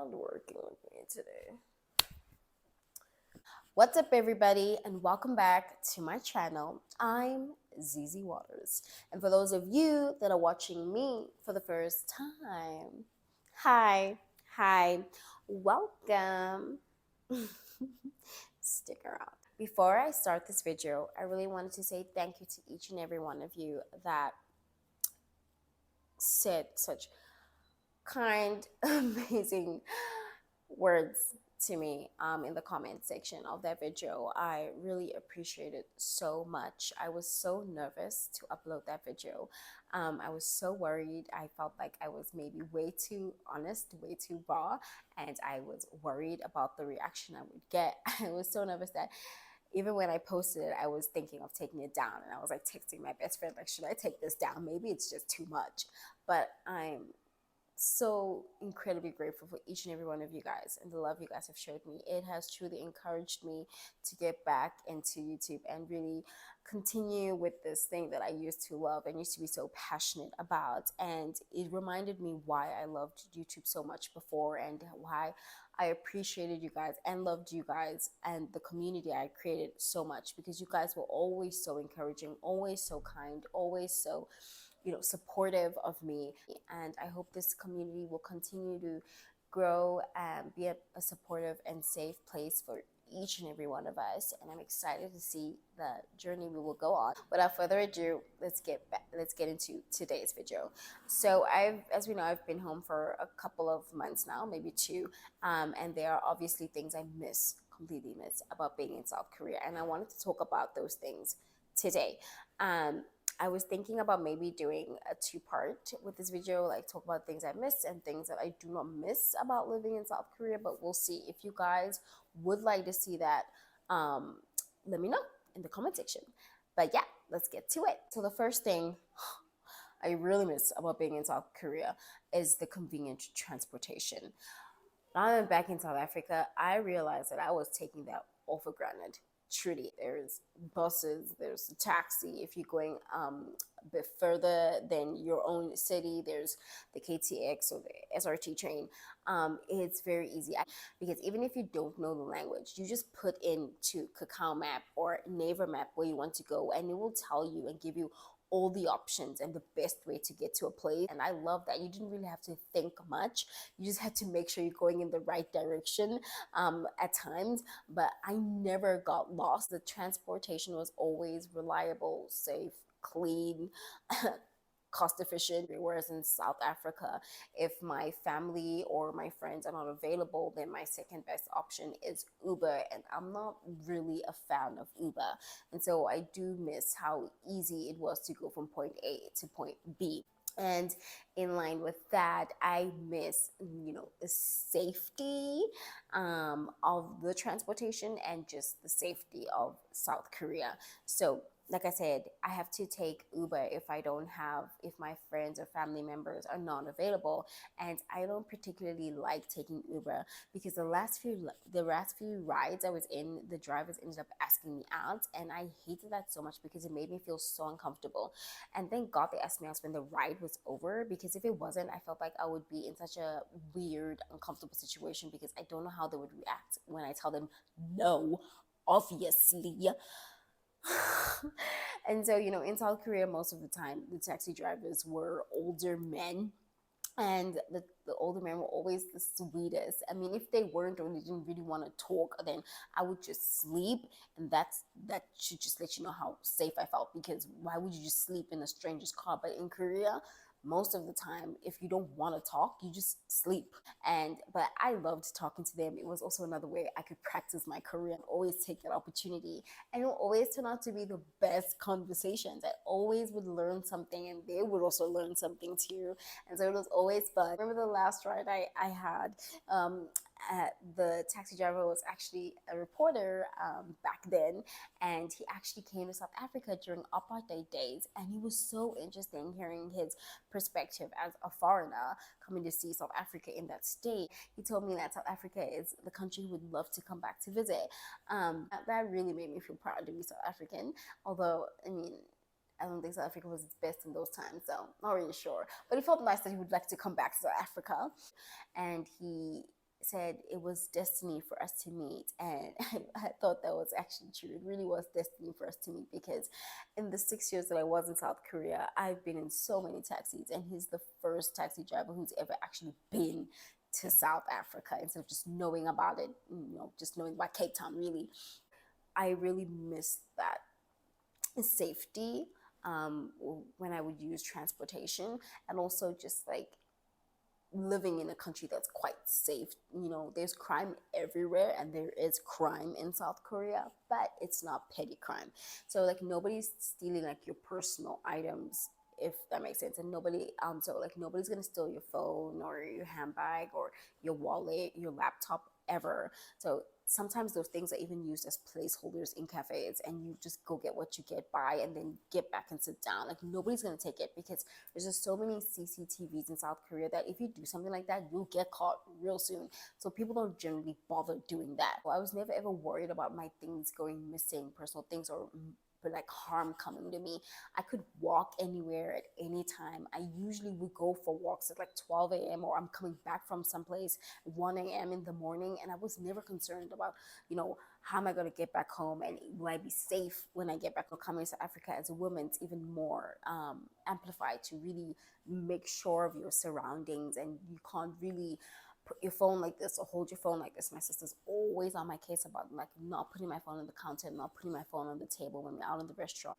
sound working with me today? What's up, everybody, and welcome back to my channel. I'm Zizi Waters, and for those of you that are watching me for the first time, hi, welcome. Stick around. Before I start this video, I really wanted to say thank you to each and every one of you that said such kind, amazing words to me in the comment section of that video. I really appreciate it so much. I was so nervous to upload that video. I was so worried. I felt like I was maybe way too honest, way too raw, and I was worried about the reaction I would get. I was so nervous that even when I posted it, I was thinking of taking it down, and I was like texting my best friend, like, should I take this down? Maybe it's just too much. But I'm so incredibly grateful for each and every one of you guys and the love you guys have showed me. It has truly encouraged me to get back into YouTube and really continue with this thing that I used to love and used to be so passionate about. And it reminded me why I loved YouTube so much before and why I appreciated you guys and loved you guys and the community I created so much, because you guys were always so encouraging, always so kind, always so supportive of me. And I hope this community will continue to grow and be a supportive and safe place for each and every one of us. And I'm excited to see the journey we will go on. Without further ado, let's get into today's video. So as we know, I've been home for a couple of months now, maybe two, and there are obviously things I completely miss about being in South Korea, and I wanted to talk about those things today. I was thinking about maybe doing a two-part with this video, like talk about things I miss and things that I do not miss about living in South Korea, but we'll see. If you guys would like to see that, let me know in the comment section. But yeah, let's get to it. So the first thing I really miss about being in South Korea is the convenient transportation. Now I'm back in South Africa, I realized that I was taking that all for granted. Truly, there's buses, there's a taxi. If you're going a bit further than your own city, there's the KTX or the SRT train. It's very easy, because even if you don't know the language, you just put into Kakao Map or Naver Map where you want to go, and it will tell you and give you all the options and the best way to get to a place. And I love that you didn't really have to think much. You just had to make sure you're going in the right direction at times. But I never got lost. The transportation was always reliable, safe, clean, cost efficient. Whereas in South Africa, if my family or my friends are not available, then my second best option is Uber, and I'm not really a fan of Uber. And so I do miss how easy it was to go from point A to point B. And in line with that, I miss the safety of the transportation and just the safety of South Korea. So like I said, I have to take Uber if my friends or family members are not available. And I don't particularly like taking Uber, because the last few rides I was in, the drivers ended up asking me out, and I hated that so much because it made me feel so uncomfortable. And thank God they asked me out when the ride was over, because if it wasn't, I felt like I would be in such a weird, uncomfortable situation, because I don't know how they would react when I tell them no, obviously. And so, in South Korea, most of the time, the taxi drivers were older men. And the older men were always the sweetest. I mean, if they weren't or they didn't really want to talk, then I would just sleep. And that should just let you know how safe I felt, because why would you just sleep in a stranger's car? But in Korea, most of the time, if you don't want to talk, you just sleep. But I loved talking to them. It was also another way I could practice my Korean. Always take that opportunity, and it will always turn out to be the best conversations. I always would learn something, and they would also learn something too. And so it was always fun. I remember the last ride I had, the taxi driver was actually a reporter back then, and he actually came to South Africa during apartheid days, and it was so interesting hearing his perspective as a foreigner coming to see South Africa in that state. He told me that South Africa is the country he would love to come back to visit. That really made me feel proud to be South African, although, I mean, I don't think South Africa was its best in those times, so not really sure. But it felt nice that he would like to come back to South Africa. And he said it was destiny for us to meet, and I thought that was actually true. It really was destiny for us to meet, because in the 6 years that I was in South Korea, I've been in so many taxis, and he's the first taxi driver who's ever actually been to South Africa instead of just knowing about it, just knowing about Cape Town. Really, I really missed that safety, when I would use transportation, and also just like living in a country that's quite safe. There's crime everywhere, and there is crime in South Korea, but it's not petty crime. So like nobody's stealing like your personal items, if that makes sense. And nobody's gonna steal your phone or your handbag or your wallet, your laptop, ever. So sometimes those things are even used as placeholders in cafes, and you just go get what you get by and then get back and sit down. Like nobody's gonna take it, because there's just so many CCTVs in South Korea that if you do something like that, you'll get caught real soon. So people don't generally bother doing that. Well, I was never ever worried about my things going missing, personal things, or like harm coming to me. I could walk anywhere at any time. I usually would go for walks at like 12 a.m., or I'm coming back from someplace 1 a.m. in the morning, and I was never concerned about, how am I going to get back home, and will I be safe when I get back home. Coming to South Africa as a woman, it's even more amplified to really make sure of your surroundings, and you can't really put your phone like this or hold your phone like this. My sister's always on my case about like not putting my phone on the counter, not putting my phone on the table when we're out in the restaurant.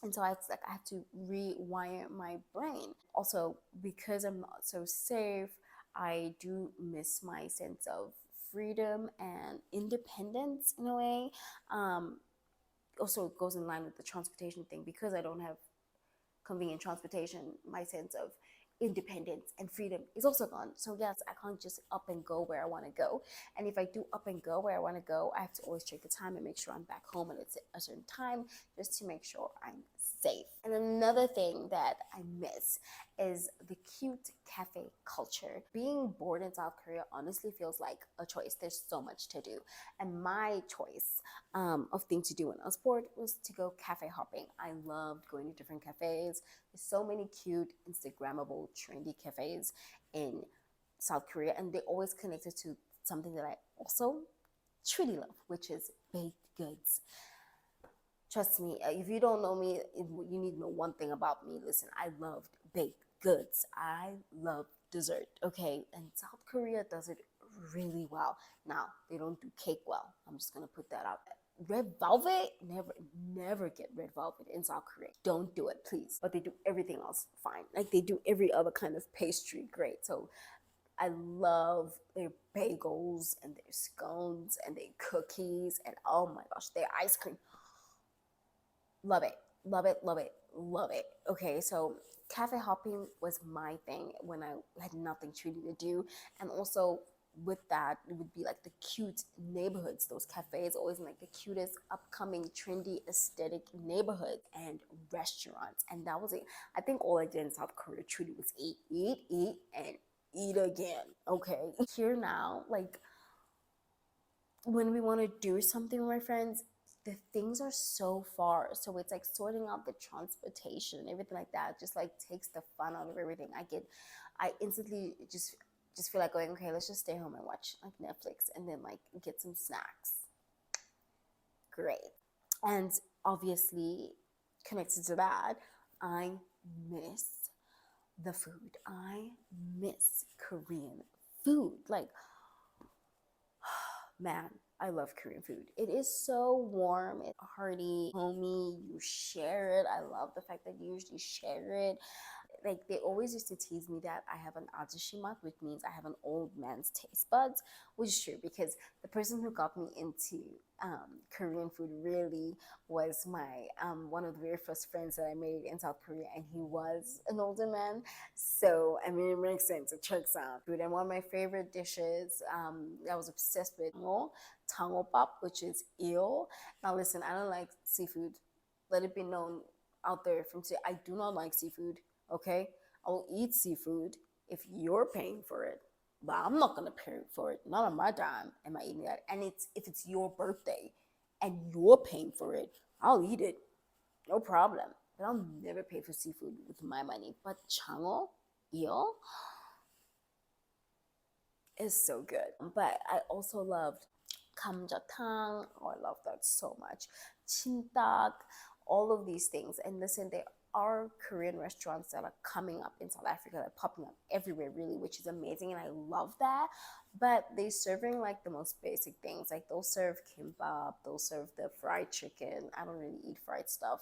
And so I had to rewire my brain. Also, because I'm not so safe, I do miss my sense of freedom and independence in a way. Also, it goes in line with the transportation thing. Because I don't have convenient transportation, my sense of independence and freedom is also gone. So yes, I can't just up and go where I want to go. And if I do up and go where I want to go, I have to always check the time and make sure I'm back home at a certain time, just to make sure I'm safe. And another thing that I miss is the cute cafe culture. Being born in South Korea honestly feels like a choice. There's so much to do. And my choice of things to do when I was bored was to go cafe hopping. I loved going to different cafes. There's so many cute, Instagrammable, trendy cafes in South Korea, and they always connected to something that I also truly love, which is baked goods. Trust me, if you don't know me, you need to know one thing about me. Listen, I loved baked goods. I love dessert, okay? And South Korea does it really well. Now, they don't do cake well. I'm just gonna put that out there. Red velvet, never get red velvet in South Korea. Don't do it, please. But they do everything else fine. Like they do every other kind of pastry great. So I love their bagels and their scones and their cookies, and oh my gosh, their ice cream. Love it, love it, love it, love it. Okay, so cafe hopping was my thing when I had nothing truly to do. And also with that, it would be like the cute neighborhoods. Those cafes always in like the cutest, upcoming, trendy, aesthetic neighborhoods and restaurants. And that was it. I think all I did in South Korea truly was eat, and eat again. Okay. Here now, like when we want to do something with my friends, the things are so far. So it's like sorting out the transportation and everything like that just like takes the fun out of everything. I instantly just feel like going, okay, let's just stay home and watch like Netflix and then like get some snacks. Great. And obviously, connected to that, I miss the food. I miss Korean food. Like, man, I love Korean food. It is so warm, it's hearty, homey, you share it. I love the fact that you usually share it. Like they always used to tease me that I have an ajushimat, which means I have an old man's taste buds, which is true because the person who got me into Korean food really was my one of the very first friends that I made in South Korea, and he was an older man. So I mean, it makes sense. It checks out. Food, and one of my favorite dishes that I was obsessed with, tangopap, which is eel. Now listen, I don't like seafood. Let it be known out there from today, I do not like seafood. Okay, I'll eat seafood if you're paying for it, but I'm not gonna pay for it. Not on my dime am I eating that. And it's if it's your birthday and you're paying for it, I'll eat it, no problem. But I'll never pay for seafood with my money. But chango, eel, is so good. But I also loved kamjatang. Oh, I love that so much. Chintak, all of these things. And listen, there are Korean restaurants that are coming up in South Africa, that are popping up everywhere, really, which is amazing, and I love that. But they're serving like the most basic things. Like they'll serve kimbap, they'll serve the fried chicken. I don't really eat fried stuff.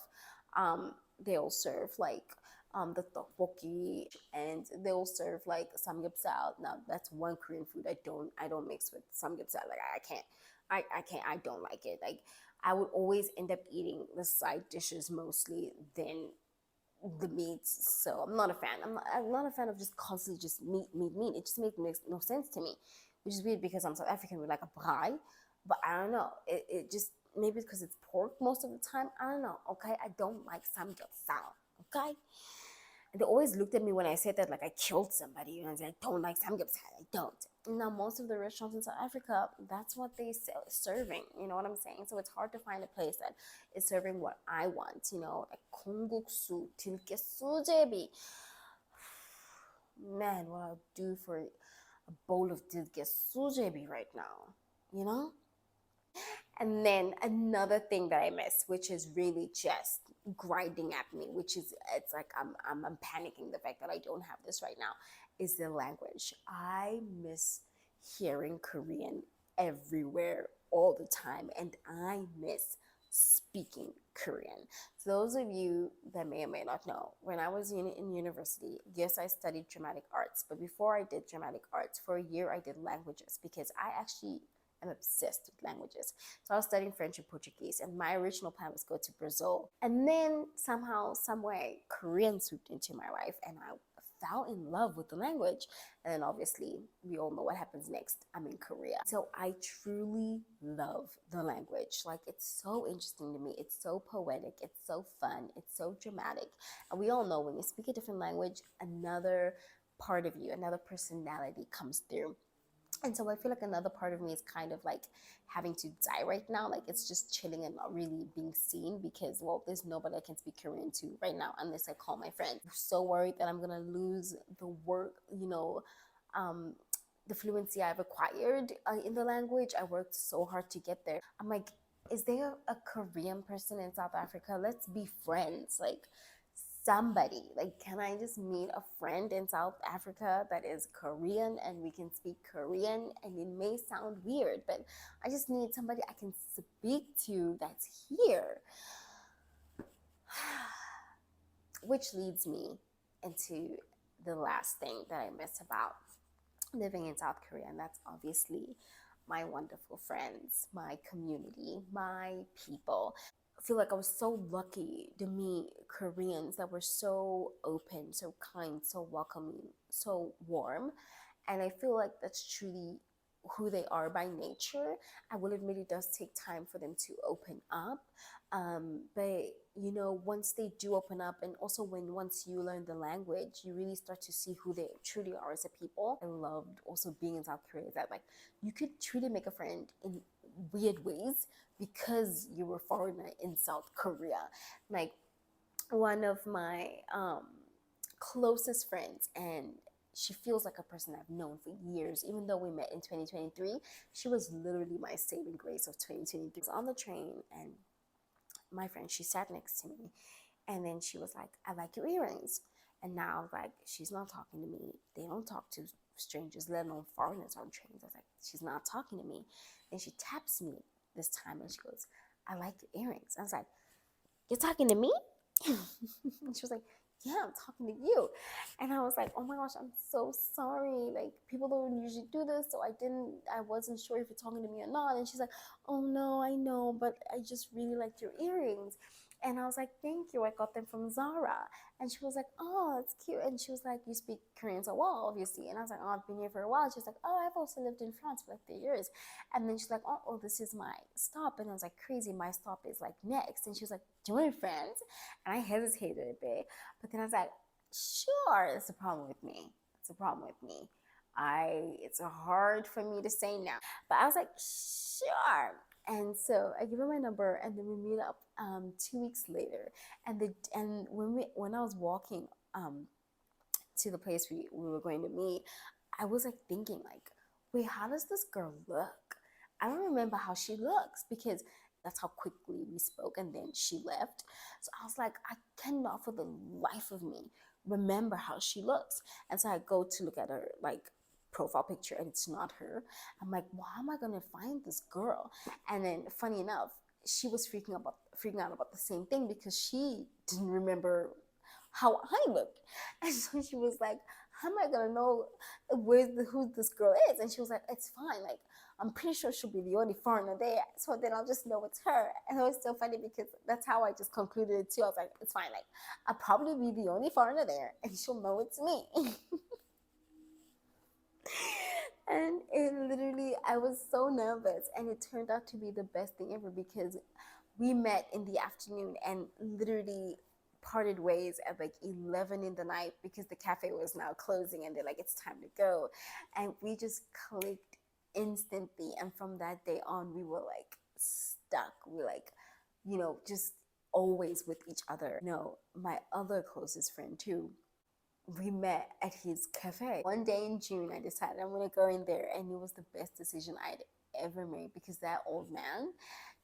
They'll serve like the tteokbokki, and they'll serve like samgyeopsal. Now that's one Korean food I don't mix with samgyeopsal. Like I can't, I don't like it. Like I would always end up eating the side dishes mostly than the meats. So I'm not a fan. I'm not a fan of just constantly just meat. It just makes no sense to me, which is weird because I'm South African. We like a braai, but I don't know. It just, maybe because it's pork most of the time. I don't know. Okay, I don't like samgyeopsal. Okay, and they always looked at me when I said that like I killed somebody. You know, I don't like samgyeopsal. I don't. Now most of the restaurants in South Africa, that's what they sell, serving. You know what I'm saying? So it's hard to find a place that is serving what I want. You know, like kongguksu, tilke sujebi. Man, what I'll do for a bowl of tilke sujebi right now. You know. And then another thing that I miss, which is really just grinding at me, which is, it's like I'm panicking the fact that I don't have this right now, is the language. I miss hearing Korean everywhere all the time, and I miss speaking Korean. So those of you that may or may not know, when I was in university, yes, I studied dramatic arts, but before I did dramatic arts, for a year I did languages, because I actually am obsessed with languages. So I was studying French and Portuguese, and my original plan was to go to Brazil. And then somehow, some way, Korean swooped into my life, and I fell in love with the language. And then obviously, we all know what happens next. I'm in Korea. So I truly love the language. Like, it's so interesting to me. It's so poetic. It's so fun. It's so dramatic. And we all know when you speak a different language, another part of you, another personality comes through. And so I feel like another part of me is kind of like having to die right now. Like it's just chilling and not really being seen, because, well, there's nobody I can speak Korean to right now unless I call my friend. I'm so worried that I'm going to lose the work, um, the fluency I've acquired in the language. I worked so hard to get there. I'm like, is there a Korean person in South Africa? Let's be friends. Like, somebody, like, can I just meet a friend in South Africa that is Korean and we can speak Korean? And it may sound weird, but I just need somebody I can speak to that's here. Which leads me into the last thing that I miss about living in South Korea, and that's obviously my wonderful friends, my community, my people. I feel like I was so lucky to meet Koreans that were so open, so kind, so welcoming, so warm. And I feel like that's truly who they are by nature. I will admit it does take time for them to open up. But once they do open up, and also once you learn the language, you really start to see who they truly are as a people. I loved also being in South Korea, that like you could truly make a friend in weird ways because you were foreigner in South Korea. Like one of my closest friends, and she feels like a person I've known for years, even though we met in 2023. She was literally my saving grace of 2023. I was on the train, and my friend, she sat next to me, and then she was like, I like your earrings. And now, like, she's not talking to me. They don't talk to strangers, let alone foreigners on trains. I was like, she's not talking to me. And she taps me this time, and she goes, I like your earrings. I was like, you're talking to me? And she was like, yeah, I'm talking to you. And I was like, oh my gosh, I'm so sorry. Like, people don't usually do this, so I wasn't sure if you're talking to me or not. And she's like, oh no, I know, but I just really liked your earrings. And I was like, thank you. I got them from Zara. And she was like, oh, it's cute. And she was like, you speak Korean so well, obviously. And I was like, oh, I've been here for a while. She was like, oh, I've also lived in France for like 3 years. And then she's like, oh, this is my stop. And I was like, crazy, my stop is like next. And she was like, do you want friends? And I hesitated a bit. But then I was like, sure. That's the problem with me. It's a problem with me. It's hard for me to say now. But I was like, sure. And so I give her my number, and then we meet up 2 weeks later. And when I was walking to the place we were going to meet, I was like thinking like, wait, how does this girl look? I don't remember how she looks because that's how quickly we spoke and then she left. So I was like, I cannot for the life of me remember how she looks. And so I go to look at her like profile picture and it's not her. I'm like, well, how am I gonna find this girl? And then funny enough, she was freaking out about the same thing because she didn't remember how I looked. And so she was like, how am I gonna know who this girl is? And she was like, it's fine. Like, I'm pretty sure she'll be the only foreigner there. So then I'll just know it's her. And it was so funny because that's how I just concluded it too. I was like, it's fine. Like, I'll probably be the only foreigner there and she'll know it's me. And it literally, I was so nervous. And it turned out to be the best thing ever because we met in the afternoon and literally parted ways at like 11 in the night because the cafe was now closing and they're like, it's time to go. And we just clicked instantly. And from that day on, we were like stuck. We like, just always with each other. No, my other closest friend too, we met at his cafe. One day in June, I decided I'm gonna go in there, and it was the best decision I'd ever made because that old man,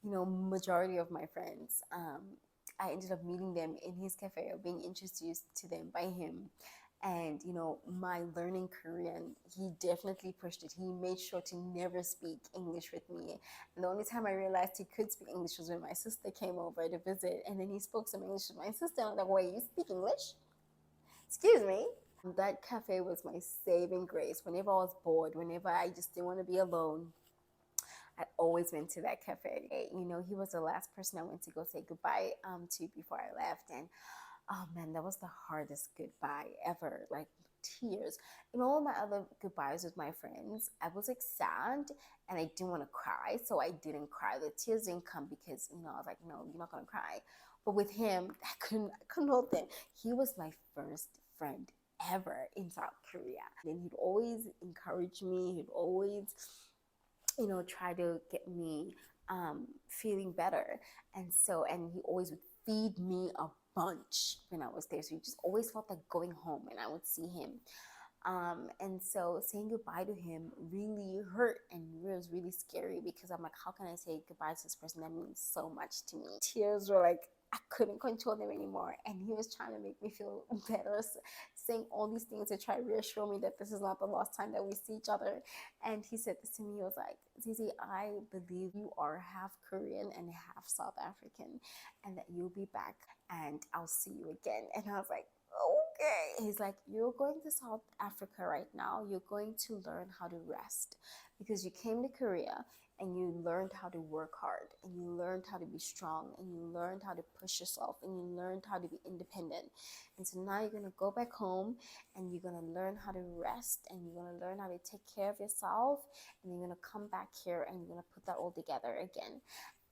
majority of my friends, I ended up meeting them in his cafe or being introduced to them by him. And my learning Korean, he definitely pushed it. He made sure to never speak English with me. And the only time I realized he could speak English was when my sister came over to visit, and then he spoke some English with my sister. And I was like, wait, you speak English? Excuse me. That cafe was my saving grace. Whenever I was bored, whenever I just didn't want to be alone, I always went to that cafe. He was the last person I went to go say goodbye to before I left. And oh man, that was the hardest goodbye ever. Like tears. In all my other goodbyes with my friends, I was like sad and I didn't want to cry. So I didn't cry. The tears didn't come because, I was like, no, you're not going to cry. But with him, I couldn't hold them. He was my first friend ever in South Korea. And he'd always encourage me. He'd always, try to get me feeling better. And he always would feed me a bunch when I was there. So he just always felt like going home and I would see him. And so saying goodbye to him really hurt and it was really scary because I'm like, how can I say goodbye to this person that means so much to me? Tears were like, I couldn't control them anymore. And he was trying to make me feel better, saying all these things to try to reassure me that this is not the last time that we see each other. And he said this to me, he was like, Zizi, I believe you are half Korean and half South African and that you'll be back and I'll see you again. And I was like, okay. He's like, you're going to South Africa right now. You're going to learn how to rest because you came to Korea and you learned how to work hard and you learned how to be strong and you learned how to push yourself and you learned how to be independent. And so now you're going to go back home and you're going to learn how to rest and you're going to learn how to take care of yourself and you're going to come back here and you're going to put that all together again.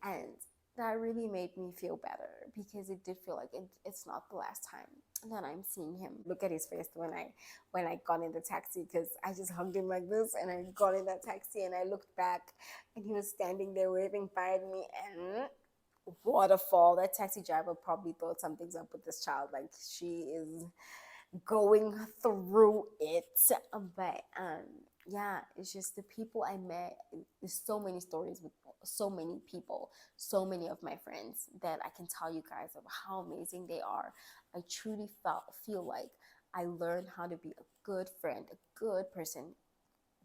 And that really made me feel better because it did feel like it's not the last time that I'm seeing him. Look at his face when I got in the taxi because I just hugged him like this and I got in that taxi and I looked back and he was standing there waving by at me and waterfall. That taxi driver probably thought something's up with this child. Like she is going through it. But yeah, it's just the people I met. There's so many stories with so many people, so many of my friends that I can tell you guys of how amazing they are. I truly feel like I learned how to be a good friend, a good person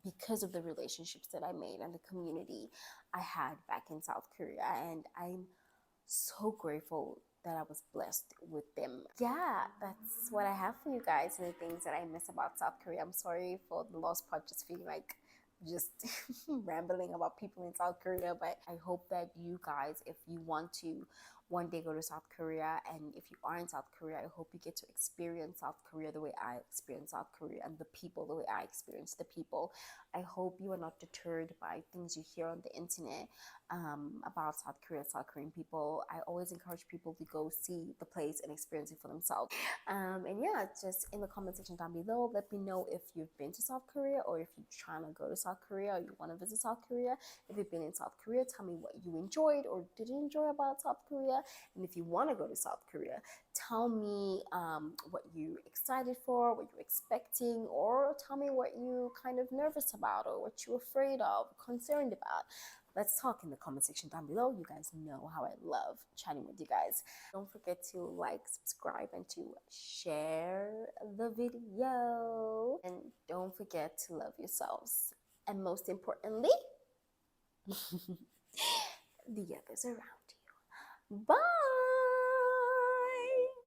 because of the relationships that I made and the community I had back in South Korea. And I'm so grateful that I was blessed with them. Yeah, that's what I have for you guys and the things that I miss about South Korea. I'm sorry for the lost part just feeling like just rambling about people in South Korea, but I hope that you guys, if you want to one day go to South Korea, and if you are in South Korea, I hope you get to experience South Korea the way I experienced South Korea and the people the way I experienced the people. I hope you are not deterred by things you hear on the internet about South Korea, South Korean people. I always encourage people to go see the place and experience it for themselves. And yeah, just in the comment section down below, let me know if you've been to South Korea or if you're trying to go to South Korea or you want to visit South Korea. If you've been in South Korea, tell me what you enjoyed or didn't enjoy about South Korea. And if you want to go to South Korea, tell me what you excited for, what you're expecting, or tell me what you kind of nervous about or what you're afraid of, concerned about. Let's talk in the comment section down below. You guys know how I love chatting with you guys. Don't forget to like, subscribe, and to share the video. And don't forget to love yourselves. And most importantly, the others around you. Bye!